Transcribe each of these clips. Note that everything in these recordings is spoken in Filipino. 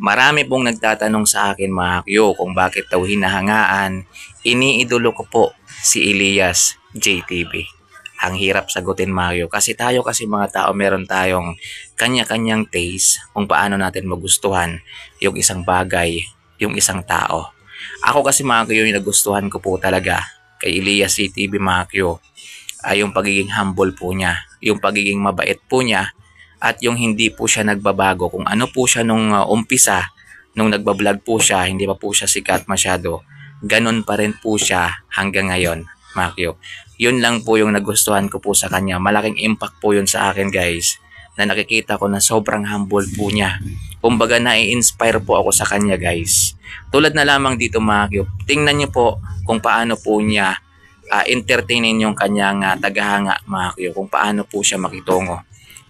Marami pong nagtatanong sa akin mga Kyo kung bakit daw hinahangaan. Iniidolo ko po si Elias JTV. Ang hirap sagutin mga Kyo kasi tayo kasi mga tao meron tayong kanya-kanyang taste kung paano natin magustuhan yung isang bagay, yung isang tao. Ako kasi mga Kyo yung nagustuhan ko po talaga kay Elias JTV mga Kyo ay yung pagiging humble po niya, yung pagiging mabait po niya at yung hindi po siya nagbabago kung ano po siya nung umpisa, nung nagbablog po siya, hindi pa po siya sikat masyado, ganun pa rin po siya hanggang ngayon, Makyo. Yun lang po yung nagustuhan ko po sa kanya. Malaking impact po yun sa akin guys, na nakikita ko na sobrang humble po niya. Kumbaga nai-inspire po ako sa kanya guys. Tulad na lamang dito Makyo, tingnan niyo po kung paano po niya entertainin yung kanyang tagahanga Makyo, kung paano po siya makitungo.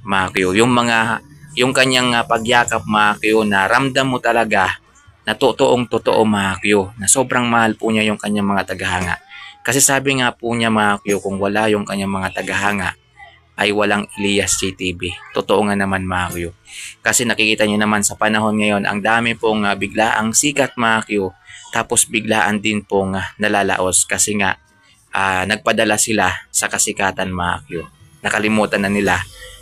Makyo, yung kanyang pagyakap Makyo, na ramdam mo talaga na totoong totoo Makyo, na sobrang mahal po niya yung kanyang mga tagahanga. Kasi sabi nga po niya Makyo, kung wala yung kanyang mga tagahanga ay walang Elias JTV. Totoo nga naman Makyo. Kasi nakikita niyo naman sa panahon ngayon, ang dami pong biglaang sikat Makyo, tapos biglaan din pong nalalaos kasi nga nagpadala sila sa kasikatan Makyo. Nakalimutan na nila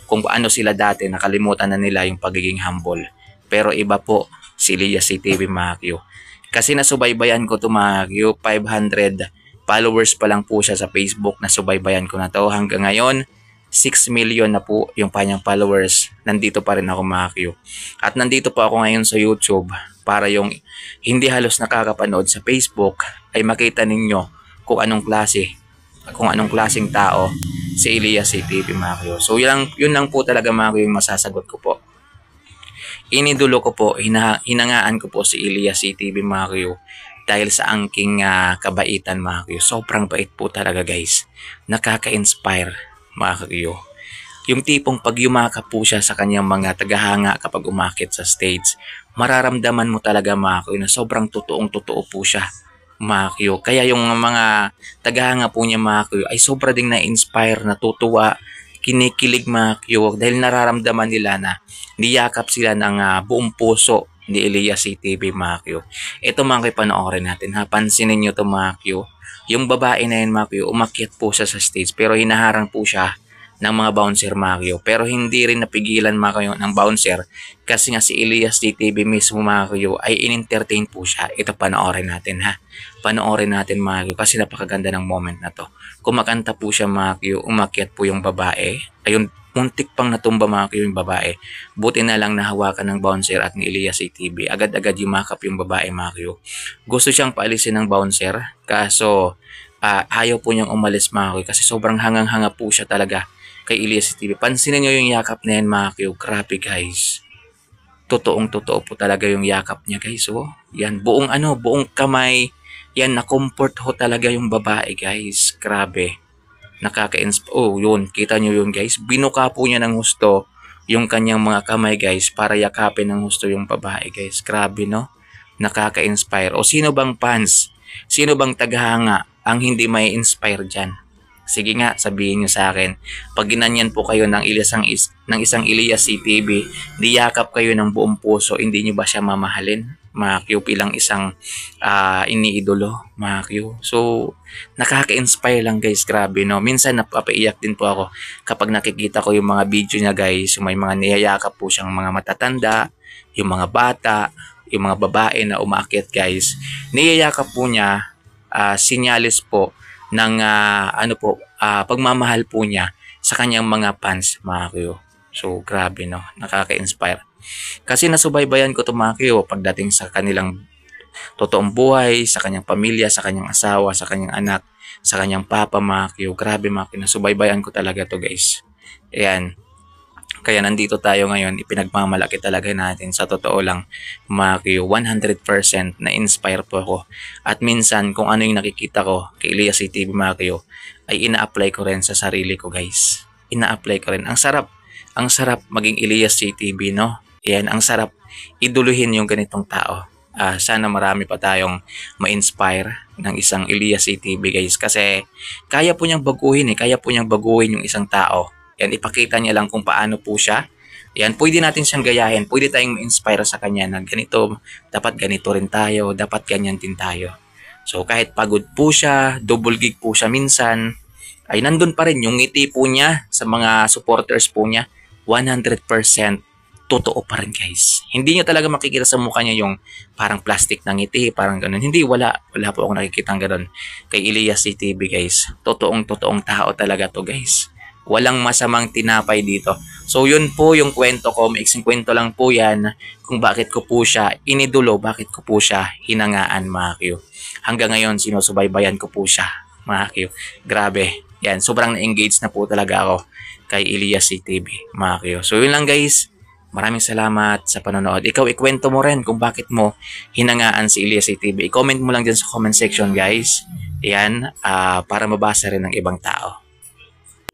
kung paano sila dati, nakalimutan na nila yung pagiging humble. Pero iba po si Elias JTV Makyo. Kasi nasubaybayan ko to Makyo, 500 followers pa lang po siya sa Facebook, nasubaybayan ko na to. Hanggang ngayon, 6 million na po yung kanyang followers. Nandito pa rin ako Makyo. At nandito po ako ngayon sa YouTube para yung hindi halos nakakapanood sa Facebook ay makita ninyo kung anong klaseng tao si Elias JTV Makyo. So yun lang po talaga Makyo yung masasagot ko po. Inidulo ko po, hinangaan ko po si Elias JTV Makyo dahil sa angking kabaitan Makyo. Sobrang bait po talaga guys. Nakaka-inspire Makyo. Yung tipong pag yumakap po siya sa kanyang mga tagahanga kapag umakit sa stage, mararamdaman mo talaga Makyo na sobrang totoong totoo po siya Makyo. Kaya yung mga tagahanga po niya Makyo ay sobra ding na-inspire, natutuwa, kinikilig Makyo dahil nararamdaman nila na niyakap sila ng buong puso ni Elias JTV Makyo. Ito Makyo, panoorin natin ha. Pansinin nyo to Makyo. Yung babae na yun Makyo, umakyat po siya sa stage pero hinaharang po siya ng mga bouncer Makyo. Pero hindi rin napigilan Makyo ng bouncer kasi nga si Elias JTV mismo Makyo ay in-entertain po siya. Ito panoorin natin ha. Panoorin natin Makyo kasi napakaganda ng moment na to. Kumakanta po siya Makyo, umakyat po yung babae. Ayun, muntik pang natumba Makyo yung babae. Buti na lang nahawakan ng bouncer at ni Elias JTV. Agad-agad yumakap yung babae Makyo. Gusto siyang paalisin ng bouncer kaso ayaw po niyang umalis Makyo kasi sobrang hangang-hanga po siya talaga kay Elias JTV. Pansinin niyo yung yakap na yan Makyo. Grabe guys. Totoong totoo po talaga yung yakap niya guys. Oh. Yan, buong kamay. Yan, na-comfort ho talaga yung babae guys. Grabe. Nakaka-inspire. Oh, yun. Kita nyo yun guys. Binuka po niya ng husto yung kanyang mga kamay guys para yakapin ng husto yung babae guys. Grabe no? Nakaka-inspire. O sino bang fans? Sino bang tagahanga ang hindi may inspire dyan? Sige nga, sabihin nyo sa akin. Pag ginanyan po kayo ng isang Elias JTV, diyakap kayo ng buong puso, hindi nyo ba siya mamahalin? Makyo, bilang isang iniidolo, Makyo. So, nakaka-inspire lang guys, grabe no. Minsan napapaiyak din po ako kapag nakikita ko yung mga video niya guys, yung may mga niyayakap po siyang mga matatanda, yung mga bata, yung mga babae na umakyat guys. Niyayakap po niya, sinyalis po ng pagmamahal po niya sa kanyang mga fans Makyo. So, grabe no, nakaka-inspire. Kasi nasubaybayan ko to Makyo pagdating sa kanilang totoong buhay, sa kanyang pamilya, sa kanyang asawa, sa kanyang anak, sa kanyang papa Makyo. Grabe Makyo, nasubaybayan ko talaga to guys. Ayan. Kaya nandito tayo ngayon, ipinagmamalaki talaga natin sa totoo lang Makyo. 100% na-inspire po ako. At minsan kung ano yung nakikita ko kay Elias JTV Makyo ay ina-apply ko rin sa sarili ko guys. Ina-apply ko rin. Ang sarap maging Elias JTV no. Yan, ang sarap iduluhin yung ganitong tao. Sana marami pa tayong ma-inspire ng isang Elias JTV guys. Kasi kaya po niyang baguhin kaya po niyang baguhin yung isang tao. Yan, ipakita niya lang kung paano po siya. Yan, pwede natin siyang gayahin. Pwede tayong inspire sa kanya na ganito, dapat ganito rin tayo, dapat ganyan din tayo. So kahit pagod po siya, double gig po siya minsan, ay nandun pa rin yung ngiti po niya sa mga supporters po niya. 100% totoo pa rin guys. Hindi nyo talaga makikita sa mukha niya yung parang plastic na ngiti, parang ganun. Hindi, wala po ako nakikita ng ganun. Kay Elias JTV guys, totoong tao talaga to guys. Walang masamang tinapay dito. So yun po yung kwento ko, maiksing kwento lang po yan kung bakit ko po siya inidulo, bakit ko po siya hinangaan mga Q. Hanggang ngayon sinusubaybayan ko po siya mga Q. Grabe, yan, sobrang na-engage na po talaga ako kay Elias JTV mga Q. So yun lang guys, maraming salamat sa panonood. Ikaw, ikwento mo rin kung bakit mo hinangaan si Elias JTV. I-comment mo lang dyan sa comment section guys. Yan, para mabasa rin ng ibang tao.